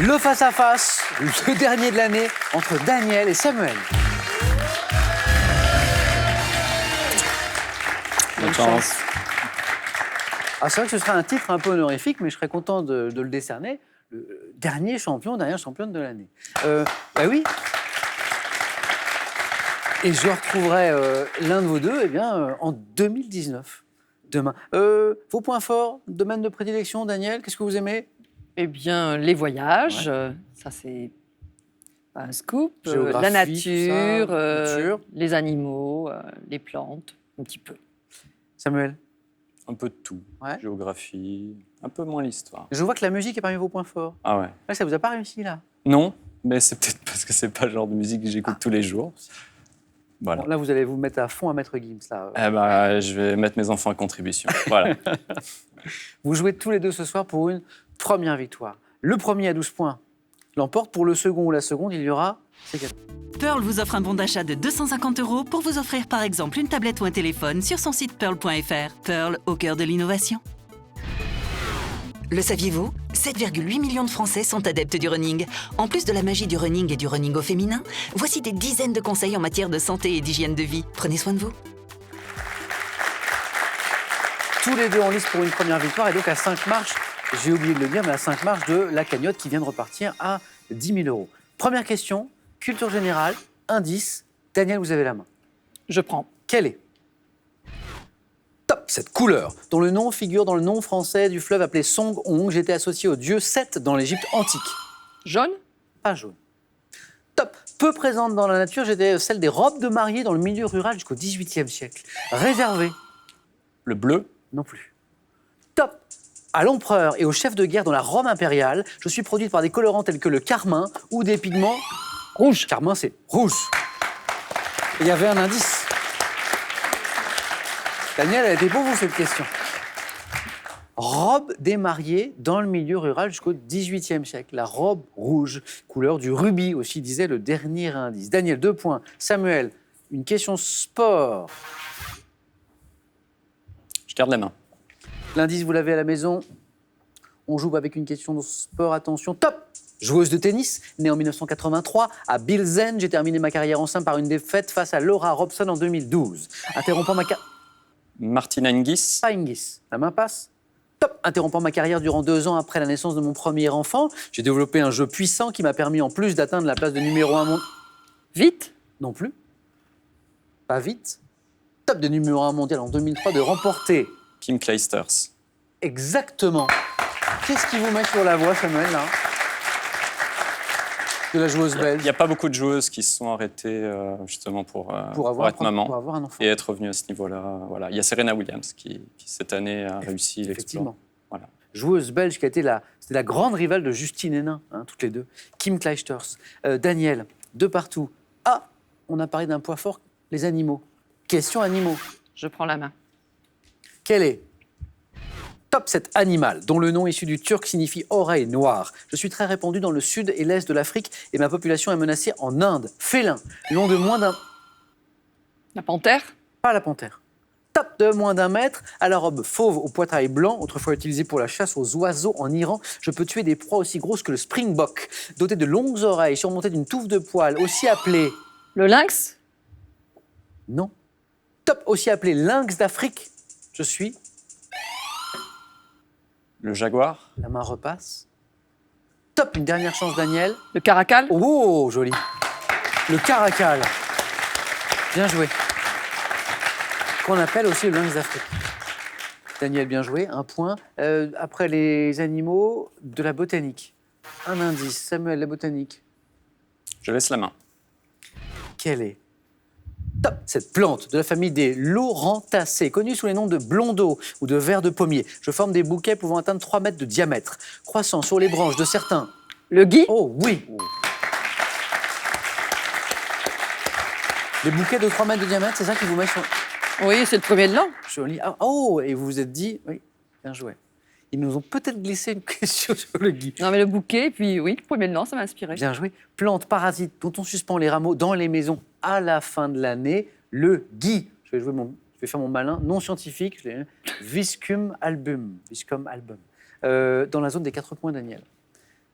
Le face-à-face, le dernier de l'année, entre Daniel et Samuel. Bonne chance. Ah, c'est vrai que ce sera un titre un peu honorifique, mais je serais content de le décerner. Le dernier champion, dernière championne de l'année. Bah oui. Et je retrouverai l'un de vous deux en 2019, demain. Vos points forts, domaine de prédilection, Daniel, qu'est-ce que vous aimez? Eh bien, les voyages, Ouais. ça c'est pas un scoop. Géographie, La tout ça, nature, nature. les animaux, les plantes, un petit peu. Samuel, Un peu de tout. Ouais. Géographie, un peu moins l'histoire. je vois que la musique est parmi vos points forts. Ah ouais. Là, ça vous a pas réussi, là? Non, mais c'est peut-être parce que c'est pas le genre de musique que j'écoute tous les jours. Voilà. Bon, là, vous allez vous mettre à fond à Maître Gims, là. Eh ben, je vais mettre mes enfants à contribution. Voilà. Vous jouez tous les deux ce soir pour une première victoire. Le premier à 12 points l'emporte. Pour le second ou la seconde, il y aura... Pearl vous offre un bon d'achat de 250 € pour vous offrir par exemple une tablette ou un téléphone sur son site pearl.fr. Pearl, au cœur de l'innovation. Le saviez-vous ? 7,8 millions de Français sont adeptes du running. En plus de la magie du running et du running au féminin, voici des dizaines de conseils en matière de santé et d'hygiène de vie. Prenez soin de vous. Tous les deux en lice pour une première victoire et donc à 5 marches, j'ai oublié de le dire, mais à 5 marches de la cagnotte qui vient de repartir à 10 000 €. Première question, culture générale, indice. Daniel, vous avez la main. Je prends. Quelle est? Top, cette couleur, dont le nom figure dans le nom français du fleuve appelé Song-Hong, j'étais associé au dieu Seth dans l'Égypte antique. Jaune? Pas jaune. Top, peu présente dans la nature, j'étais celle des robes de mariée dans le milieu rural jusqu'au XVIIIe siècle. Réservée? Le bleu, Non plus. Top, à l'empereur et au chef de guerre dans la Rome impériale, je suis produite par des colorants tels que le carmin ou des pigments rouges. Carmin, c'est rouge. Et il y avait un indice. Daniel, elle était pour vous, cette question. Robe des mariés dans le milieu rural jusqu'au XVIIIe siècle. La robe rouge, couleur du rubis aussi, disait le dernier indice. Daniel, 2 points. Samuel, une question sport. je garde la main. L'indice, vous l'avez à la maison. On joue avec une question de sport. Attention, top! Joueuse de tennis, née en 1983 à Bilzen. J'ai terminé ma carrière en simple par une défaite face à Laura Robson en 2012. Interrompant ma carrière... Martina Hingis, Pas Hingis. La main passe. Top! Interrompant ma carrière durant 2 ans après la naissance de mon premier enfant, j'ai développé un jeu puissant qui m'a permis, en plus d'atteindre la place de numéro 1 mondial... Vite? Non plus. Pas vite. Top de numéro 1 mondial en 2003 de remporter... Kim Clijsters. Exactement. Qu'est-ce qui vous met sur la voie, Samuel, là? De la joueuse Il belge. n'y a pas beaucoup de joueuses qui se sont arrêtées justement pour être maman Pour avoir un enfant. et être revenues à ce niveau-là. Voilà. Il y a Serena Williams qui cette année a réussi l'exploit. Effectivement. Voilà. Joueuse belge qui a été c'était la grande rivale de Justine Hénin, hein, toutes les deux. Kim Clijsters. Daniel, de partout. Ah, on a parlé d'un poids fort, les animaux. Question animaux. Je prends la main. Quel est? Top, cet animal, dont le nom issu du turc signifie oreille noire. Je suis très répandu dans le sud et l'est de l'Afrique et ma population est menacée en Inde. Félin, long de moins d'un... La panthère? Pas la panthère. Top, de moins d'1 mètre, à la robe fauve au poitrail blanc, autrefois utilisée pour la chasse aux oiseaux en Iran, je peux tuer des proies aussi grosses que le springbok. Doté de longues oreilles, surmontées d'une touffe de poils, aussi appelée... Le lynx? Non. Top, aussi appelé lynx d'Afrique. Je suis... Le jaguar, La main repasse. Top, une dernière chance, Daniel. Le caracal? Oh, joli. Le caracal. Bien joué. Qu'on appelle aussi le lynx d'Afrique. Daniel, bien joué. 1 point. Après les animaux, de la botanique. Un indice. Samuel, la botanique. je laisse la main. Quelle est? Top, cette plante de la famille des Laurentacées, connue sous les noms de blondeau ou de verre de pommier. Je forme des bouquets pouvant atteindre 3 mètres de diamètre, croissant sur les branches de certains. Le gui? Oh oui. Les bouquets de 3 mètres de diamètre, c'est ça qui vous met sur... Oui, c'est le premier de l'an. Joli. Ah, oh, et vous vous êtes dit... Oui, bien joué. Ils nous ont peut-être glissé une question sur le gui. Non, mais le bouquet, puis oui, le premier de l'an, ça m'a inspiré. Bien joué. Plante parasite dont on suspend les rameaux dans les maisons à la fin de l'année. Le gui. Je vais faire mon malin, non scientifique. Viscum album. Viscum album. Dans la zone des 4 points, Daniel.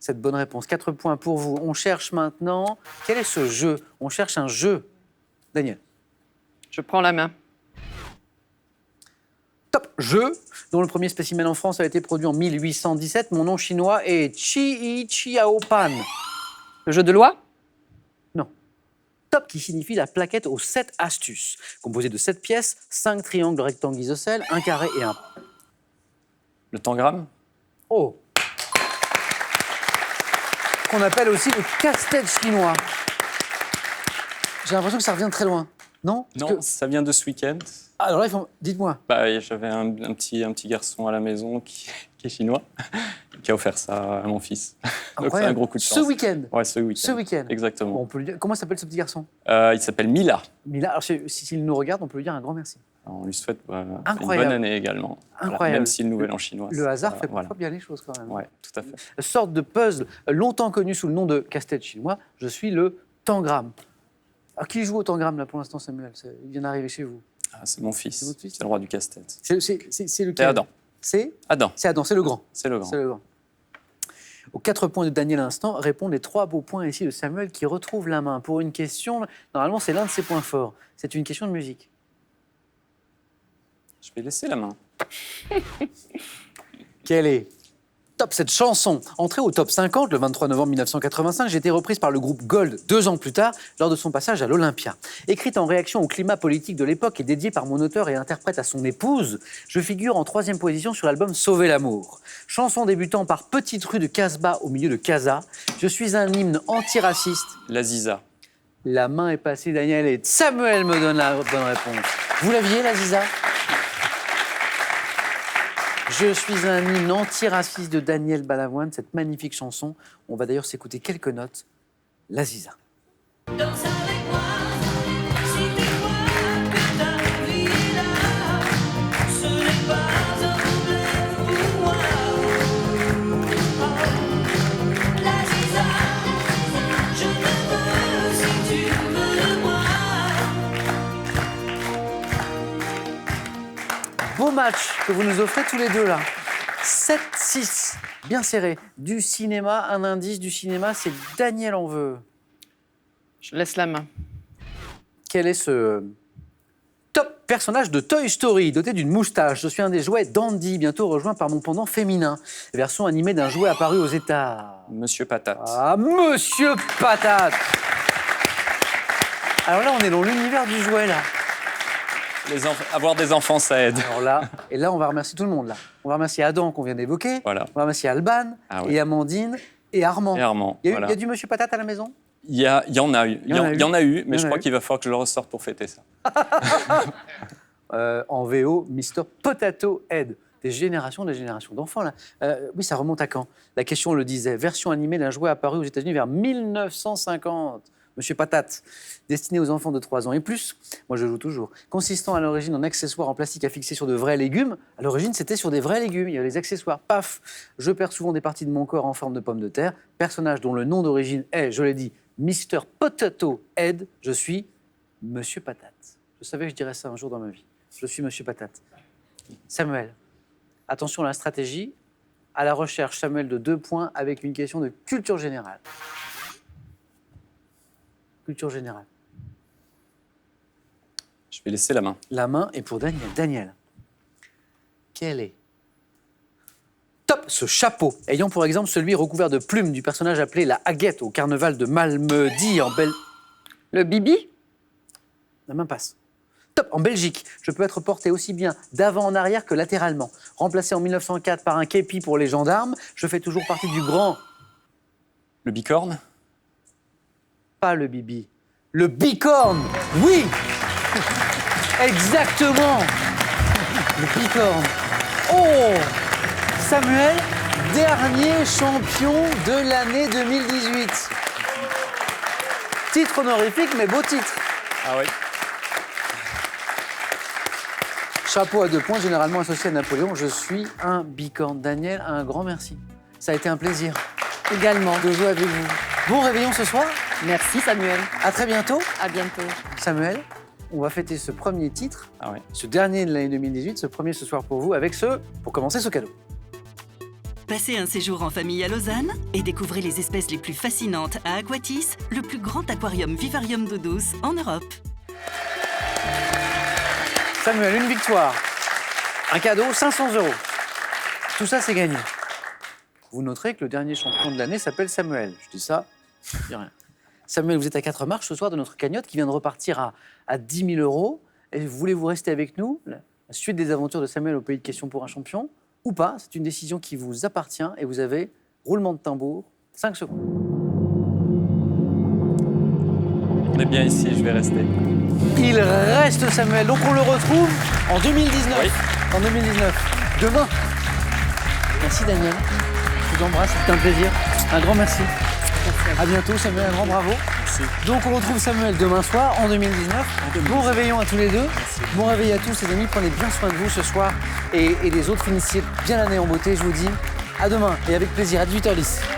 cette bonne réponse. 4 points pour vous. On cherche maintenant... Quel est ce jeu? On cherche un jeu. Daniel. Je prends la main. Top jeu, dont le premier spécimen en France a été produit en 1817. Mon nom chinois est Chi Chiaopan. Le jeu de loi? Non. Top qui signifie la plaquette aux 7 astuces. Composée de 7 pièces, 5 triangles rectangles isocèles, un carré et un... Le tangram? Oh. Qu'on appelle aussi le casse-tête chinois. J'ai l'impression que ça revient très loin. Non? Parce Non, que- ça vient de ce week-end. Ah, alors là, dites-moi. Bah, j'avais un petit garçon à la maison qui est chinois, qui a offert ça à mon fils. Donc c'est un Incroyable. gros coup de chance. Ce week-end. Ouais, ce week-end. Ce week-end. Exactement. Bon, on peut lui dire... Comment s'appelle ce petit garçon? Il s'appelle Mila. Mila, alors s'il nous regarde, on peut lui dire un grand merci. Alors, on lui souhaite une Incroyable. bonne année également. Voilà, Incroyable. même si le nouvel an chinois. Le hasard ça, fait voilà. parfois bien les choses quand même. Ouais, tout à fait. Sorte de puzzle longtemps connu sous le nom de casse-tête chinois, je suis le tangram. Alors, qui joue au tangram là pour l'instant, Samuel? Il vient d'arriver chez vous. Ah, c'est mon fils. C'est votre fils C'est le roi du casse-tête. C'est lequel? C'est Adam. C'est Adam, Adam, c'est le grand. c'est le grand. C'est le grand. Aux 4 points de Daniel à l'instant, répondent les 3 beaux points ici de Samuel qui retrouve la main pour une question. Normalement, c'est l'un de ses points forts. C'est une question de musique. Je vais laisser la main. Quelle est top cette chanson? Entrée au top 50 le 23 novembre 1985, j'ai été reprise par le groupe Gold 2 ans plus tard, lors de son passage à l'Olympia. Écrite en réaction au climat politique de l'époque et dédiée par mon auteur et interprète à son épouse, je figure en 3e position sur l'album Sauver l'amour. Chanson débutant par Petite rue de Casbah au milieu de Casa, je suis un hymne antiraciste. L'Aziza. La main est passée, Daniel, et Samuel me donne la bonne réponse. Vous l'aviez, l'Aziza? Je suis un hymne antiraciste de Daniel Balavoine, cette magnifique chanson. On va d'ailleurs s'écouter quelques notes. L'Aziza. Danse avec moi, si tu crois que ta vie est là, ce n'est pas un problème pour moi. Oh, la Ziza, je te veux si tu veux de moi. Beau match que vous nous offrez tous les deux là. 7-6, bien serré. Du cinéma, un indice du cinéma, c'est Daniel en veut. Je laisse la main. Quel est ce top personnage de Toy Story, doté d'une moustache? Je suis un des jouets d'Andy, bientôt rejoint par mon pendant féminin. Version animée d'un jouet apparu aux États. Monsieur Patate. Ah, Monsieur Patate! Alors là, on est dans l'univers du jouet, là. Avoir des enfants, ça aide. Alors là, et là, on va remercier tout le monde, là. On va remercier Adam, qu'on vient d'évoquer. Voilà. On va remercier Alban, Ah oui. et Amandine, et Armand. Et Armand, Il y a, voilà. il y a du Monsieur Patate à la maison? Il y en a eu. Il y en a eu. Mais Il y en je a crois eu. qu'il va falloir que je le ressorte pour fêter ça. En VO, Mr. Potato Head. Des générations d'enfants, là. Oui, ça remonte à quand? La question le disait. Version animée d'un jouet apparu aux États-Unis vers 1950. Monsieur Patate, destiné aux enfants de 3 ans et plus, moi je joue toujours, consistant à l'origine en accessoires en plastique à fixer sur de vrais légumes. À l'origine, c'était sur des vrais légumes, il y avait les accessoires, paf. Je perds souvent des parties de mon corps en forme de pomme de terre. Personnage dont le nom d'origine est, je l'ai dit, Mr. Potato Head. Je suis Monsieur Patate. Je savais que je dirais ça un jour dans ma vie. Je suis Monsieur Patate. Samuel, attention à la stratégie. À la recherche, Samuel, de 2 points avec une question de culture générale. Culture générale. Je vais laisser la main. La main est pour Daniel. Daniel, quel est top ce chapeau, ayant pour exemple celui recouvert de plumes du personnage appelé la Haguette au carnaval de Malmedy en Belgique. Le bibi? La main passe. Top, en Belgique, je peux être porté aussi bien d'avant en arrière que latéralement. Remplacé en 1904 par un képi pour les gendarmes, je fais toujours partie du grand... Le bicorne? Pas le bibi. Le bicorne, oui. Exactement. Le bicorne. Oh, Samuel, dernier champion de l'année 2018. Titre honorifique, mais beau titre. Ah oui. Chapeau à 2 points, généralement associé à Napoléon. Je suis un bicorne. Daniel, un grand merci. Ça a été un plaisir Également. de jouer avec vous. Bon réveillon ce soir. Merci Samuel. À très bientôt. À bientôt. Samuel, on va fêter ce premier titre, Ah oui. ce dernier de l'année 2018, ce premier ce soir pour vous, avec pour commencer, ce cadeau. Passez un séjour en famille à Lausanne et découvrez les espèces les plus fascinantes à Aquatis, le plus grand aquarium vivarium d'eau douce en Europe. Samuel, une victoire. Un cadeau, 500 €. Tout ça, c'est gagné. Vous noterez que le dernier champion de l'année s'appelle Samuel. Je dis ça, je dis rien. Samuel, vous êtes à 4 marches ce soir de notre cagnotte qui vient de repartir à 10 000 €. Et voulez-vous rester avec nous? La suite des aventures de Samuel au pays de questions pour un champion ou pas? C'est une décision qui vous appartient et vous avez, roulement de tambour, 5 secondes. On est bien ici, je vais rester. Il reste Samuel, donc on le retrouve en 2019. Oui. En 2019. Demain. Merci Daniel. Je vous embrasse, c'était un plaisir. Un grand merci. À bientôt Samuel, un grand bravo. Merci. Donc on retrouve Samuel demain soir en 2019. Bon réveillon à tous les deux. Bon réveil à tous les amis. Prenez bien soin de vous ce soir et les autres. Finissez bien l'année en beauté. Je vous dis à demain et avec plaisir à 18h10.